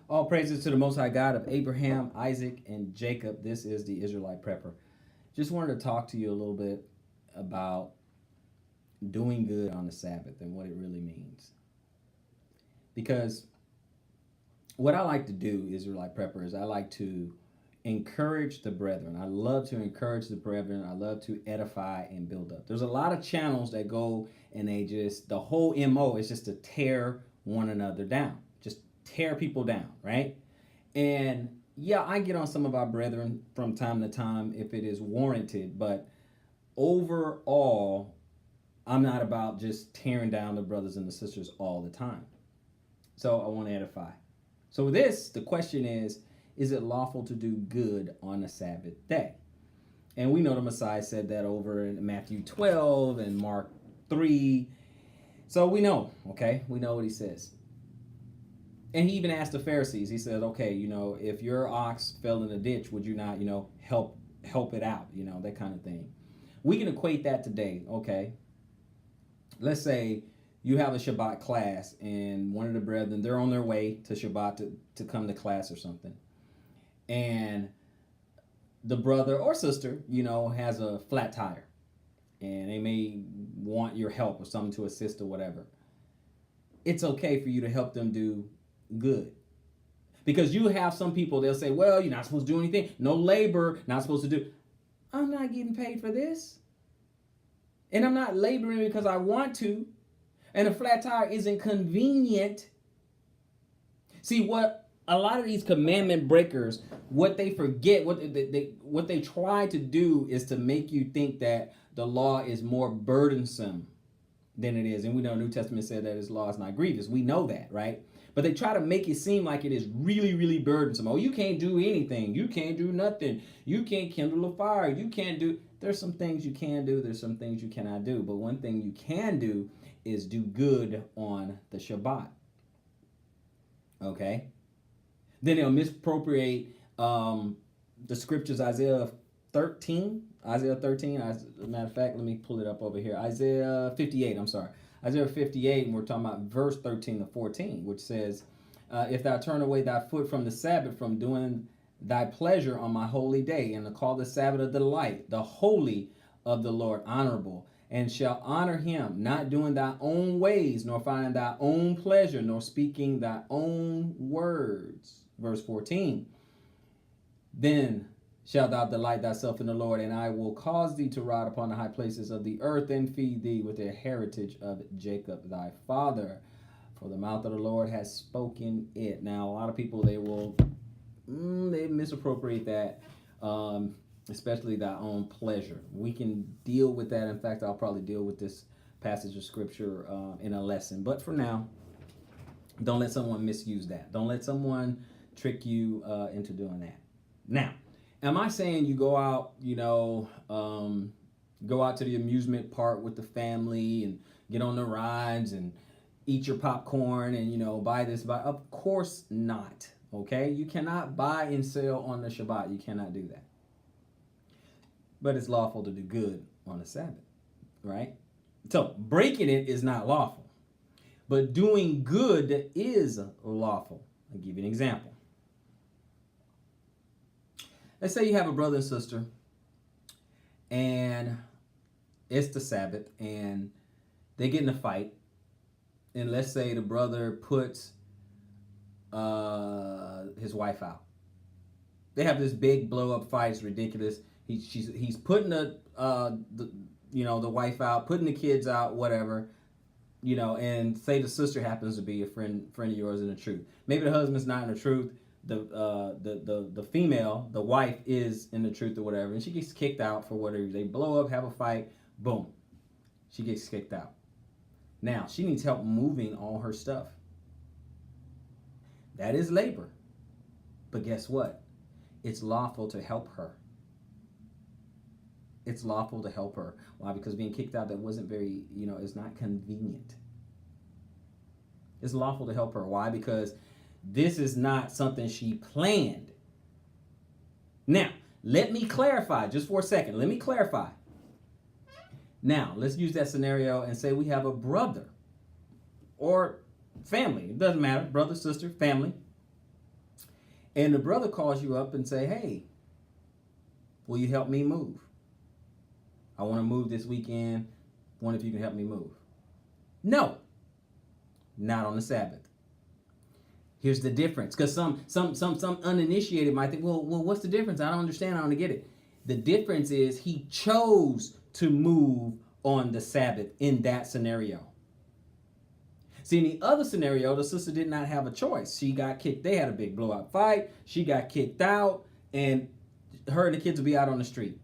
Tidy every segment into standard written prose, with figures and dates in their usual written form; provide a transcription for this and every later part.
All praises to the Most High God of Abraham, Isaac, and Jacob. This is the Israelite Prepper. Just wanted to talk to you a little bit about doing good on the Sabbath and what it really means. Because what I like to do, Israelite Prepper, is I like to encourage the brethren. I love to encourage the brethren. I love to edify and build up. There's a lot of channels that go and the whole MO is just to tear one another down. Just tear people down, right? And yeah, I get on some of our brethren from time to time if it is warranted, but overall, I'm not about just tearing down the brothers and the sisters all the time. So I want to edify. So the question is it lawful to do good on a Sabbath day? And we know the Messiah said that over in Matthew 12 and Mark 3. So we know, okay? We know what he says. And he even asked the Pharisees, he said, okay, if your ox fell in a ditch, would you not, help it out, that kind of thing. We can equate that today, okay? Let's say you have a Shabbat class and one of the brethren, they're on their way to Shabbat to come to class or something. And the brother or sister, has a flat tire. And they may want your help or something to assist or whatever. It's okay for you to help them do good. Because you have some people, they'll say, well, you're not supposed to do anything. No labor, not supposed to do. I'm not getting paid for this. And I'm not laboring because I want to. And a flat tire isn't convenient. See, what a lot of these commandment breakers, what they forget, what they try to do is to make you think that the law is more burdensome than it is. And we know the New Testament said that his law is not grievous. We know that, right? But they try to make it seem like it is really, really burdensome. Oh, you can't do anything. You can't do nothing. You can't kindle a fire. You can't do. There's some things you can do. There's some things you cannot do. But one thing you can do is do good on the Shabbat. Okay? Then they'll misappropriate the scriptures, Isaiah 13. As a matter of fact, let me pull it up over here. Isaiah 58, I'm sorry. Isaiah 58, and we're talking about verse 13 to 14, which says, if thou turn away thy foot from the Sabbath, from doing thy pleasure on my holy day, and to call the Sabbath a delight, the holy of the Lord honorable, and shall honor him, not doing thy own ways, nor finding thy own pleasure, nor speaking thy own words. Verse 14, then shalt thou delight thyself in the Lord, and I will cause thee to ride upon the high places of the earth, and feed thee with the heritage of Jacob thy father. For the mouth of the Lord has spoken it. Now, a lot of people, they misappropriate that, especially thy own pleasure. We can deal with that. In fact, I'll probably deal with this passage of scripture in a lesson. But for now, don't let someone misuse that. Don't let someone trick you into doing that. Now, am I saying you go out, go out to the amusement park with the family and get on the rides and eat your popcorn and, buy this, buy? Of course not, okay? You cannot buy and sell on the Shabbat. You cannot do that. But it's lawful to do good on the Sabbath, right? So breaking it is not lawful, but doing good is lawful. I'll give you an example. Let's say you have a brother and sister, and it's the Sabbath, and they get in a fight, and let's say the brother puts his wife out. They have this big blow-up fight. It's ridiculous. He's putting the wife out, putting the kids out, whatever, and say the sister happens to be a friend of yours in the truth. Maybe the husband's not in the truth. The female, the wife, is in the truth or whatever, and she gets kicked out for whatever. They blow up, have a fight, boom, she gets kicked out. Now she needs help moving all her stuff. That is labor, but guess what? It's lawful to help her. It's lawful to help her. Why? Because being kicked out, that wasn't very, it's not convenient. It's lawful to help her. Why? Because this is not something she planned. Now, let me clarify just for a second. Let me clarify. Now, let's use that scenario and say we have a brother or family. It doesn't matter. Brother, sister, family. And the brother calls you up and say, hey, will you help me move? I want to move this weekend. Wonder if you can help me move. No, not on the Sabbath. Here's the difference, because some uninitiated might think, well, what's the difference? I don't understand. I don't get it. The difference is he chose to move on the Sabbath in that scenario. See, in the other scenario, the sister did not have a choice. She got kicked. They had a big blowout fight. She got kicked out, and her and the kids will be out on the street.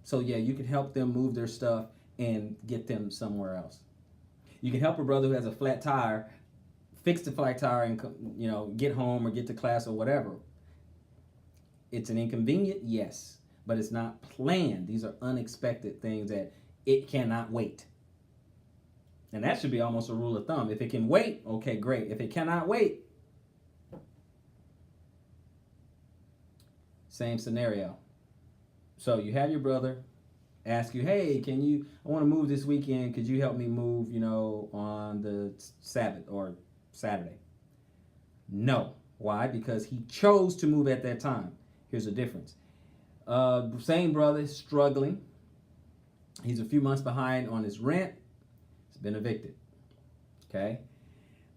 So yeah, you can help them move their stuff and get them somewhere else. You can help a brother who has a flat tire fix the flat tire and get home or get to class or whatever. It's an inconvenient, yes, but it's not planned. These are unexpected things that it cannot wait. And that should be almost a rule of thumb. If it can wait, okay, great. If it cannot wait, same scenario. So you have your brother ask you, hey, I want to move this weekend. Could you help me move, on the Sabbath or Saturday? No. Why? Because he chose to move at that time. Here's the difference. Same brother is struggling. He's a few months behind on his rent. He's been evicted. Okay?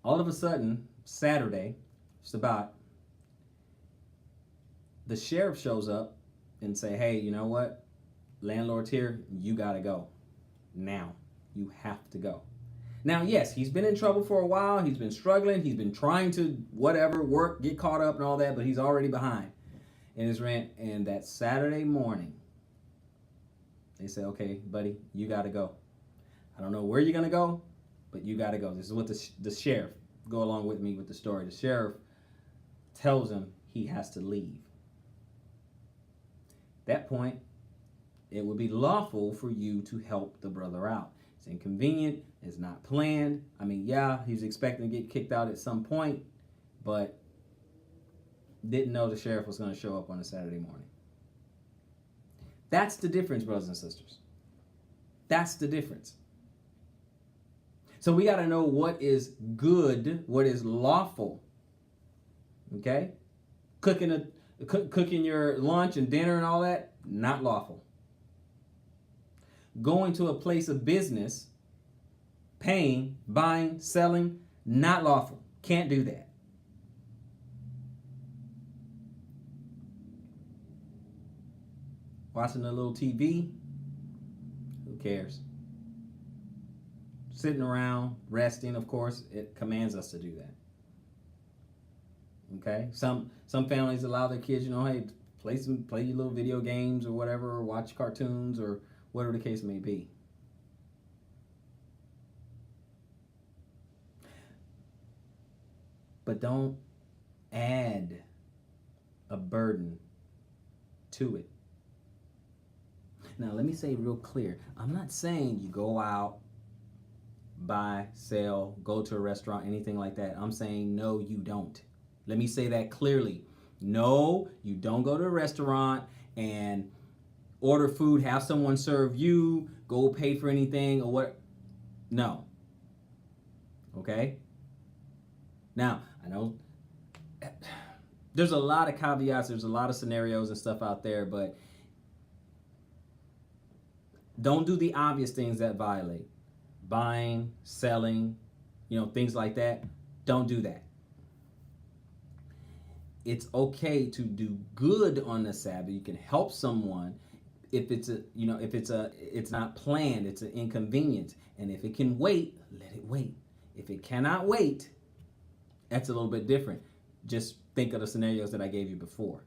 All of a sudden, Saturday, just about, the sheriff shows up and say, hey, you know what? Landlord's here. You got to go. Now. You have to go. Now, yes, he's been in trouble for a while. He's been struggling. He's been trying to work, get caught up and all that, but he's already behind in his rent. And that Saturday morning, they say, okay, buddy, you got to go. I don't know where you're going to go, but you got to go. This is what the sheriff, go along with me with the story. The sheriff tells him he has to leave. At that point, it would be lawful for you to help the brother out. It's inconvenient. It's not planned. I mean, yeah, he's expecting to get kicked out at some point, but didn't know the sheriff was going to show up on a Saturday morning. That's the difference, brothers and sisters. That's the difference. So we got to know what is good, what is lawful. Okay? Cooking your lunch and dinner and all that, not lawful. Going to a place of business, paying, buying, selling, not lawful. Can't do that. Watching a little TV, who cares? Sitting around, resting, of course, it commands us to do that. Okay? Some families allow their kids, hey, play your little video games or whatever, or watch cartoons or whatever the case may be. But don't add a burden to it. Now, let me say real clear. I'm not saying you go out, buy, sell, go to a restaurant, anything like that. I'm saying no, you don't. Let me say that clearly. No, you don't go to a restaurant and order food, have someone serve you, go pay for anything or what. No. Okay? Now, I know there's a lot of caveats, there's a lot of scenarios and stuff out there, but don't do the obvious things that violate. Buying, selling, things like that. Don't do that. It's okay to do good on the Sabbath. You can help someone if it's not planned, it's an inconvenience. And if it can wait, let it wait. If it cannot wait, that's a little bit different. Just think of the scenarios that I gave you before.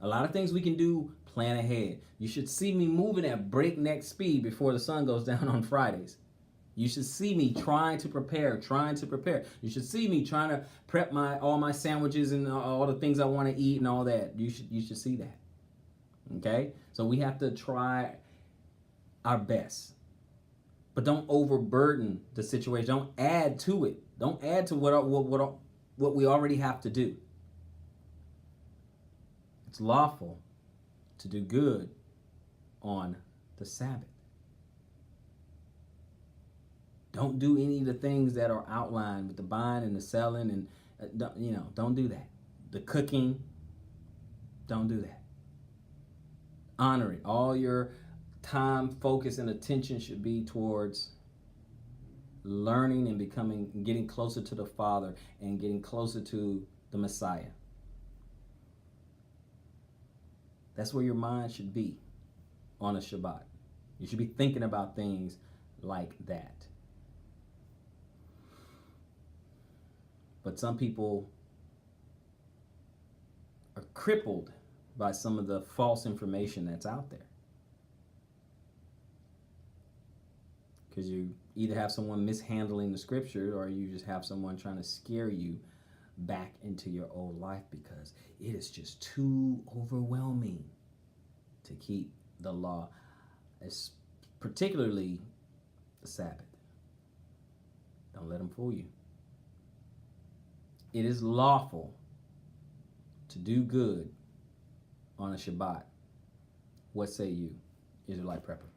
A lot of things we can do, plan ahead. You should see me moving at breakneck speed before the sun goes down on Fridays. You should see me trying to prepare. You should see me trying to prep all my sandwiches and all the things I want to eat and all that. You should see that. Okay? So we have to try our best. But don't overburden the situation. Don't add to it. Don't add to what we already have to do. It's lawful to do good on the Sabbath. Don't do any of the things that are outlined with the buying and the selling and don't do that. The cooking, Don't do that. Honor it. All your time, focus, and attention should be towards learning and getting closer to the Father and getting closer to the Messiah. That's where your mind should be on a Shabbat. You should be thinking about things like that. But some people are crippled by some of the false information that's out there. Because you either have someone mishandling the scripture, or you just have someone trying to scare you back into your old life because it is just too overwhelming to keep the law, particularly the Sabbath. Don't let them fool you. It is lawful to do good on a Shabbat. What say you, Israelite Prepper?